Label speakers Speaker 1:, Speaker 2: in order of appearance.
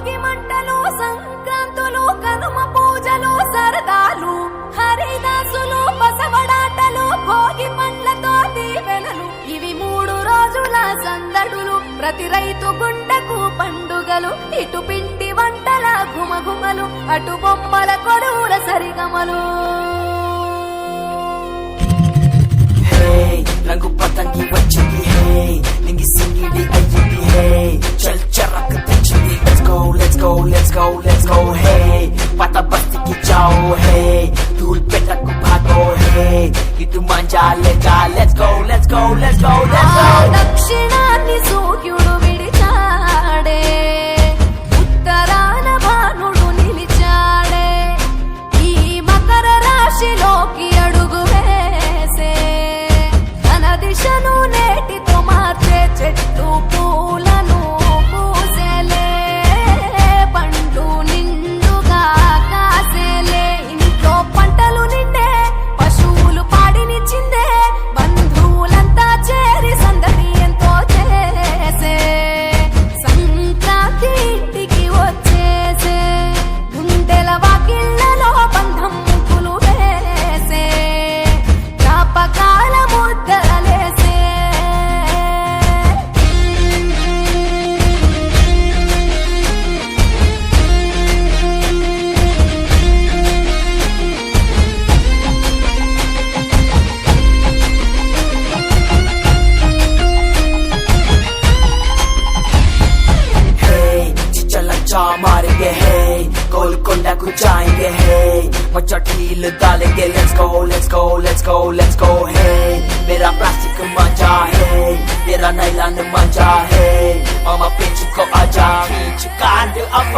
Speaker 1: భోగి మంటలు సంక్రాంతులు కనుమ పూజలు సరదాలు హరిదాసులు బసవడాటలు భోగి పండ్లతో దీవెనలు ఇవి 3 రోజుల సందడులు ప్రతి రైతు గుండెకు పండుగలు ఇటు పిండి వంటల గుమగుమలు అటు బొమ్మల కొడువుల సరిగమలు
Speaker 2: రంగు పతంగి వచ్చింది హే నింగి సింగిడి అయ్యింది హే చల్ చరక్ తెచ్చింది let's go హే పత బస్తికి జాओ హే ధూల్ పెట్టకు భాగో హే ఇటు మంజా లేగా let's go
Speaker 1: దక్షిణాన్ని సూర్యుడు విడిచాడే ఉత్తరాన భానుడు నిలిచాడే ఈ మకర రాశిలోకి అడుగు వేసే తన దిశను నేటితో మార్చే చెట్టు పూలను పూసేలే పండ్లు నిండుగా కాసేలే ఇంట్లో పంటలు నిండే పశువులు పాడినిచ్చిందే బంధువులంతా చేరి సందడి ఎంతో చేసే సంక్రాంతి ఇంటికి వచ్చేసే గుండెల వాకిళ్లలో బంధం ముగ్గులు వేసే జ్ఞాపకాల ముద్దలేసే
Speaker 2: मारेंगे है गोलकोंडा को जाएंगे है मचटील डालेंगे let's go है मेरा प्लास्टिक मजा है तेरा नाइलॉन मजा है मामा पिंच को आजा खींच काट अब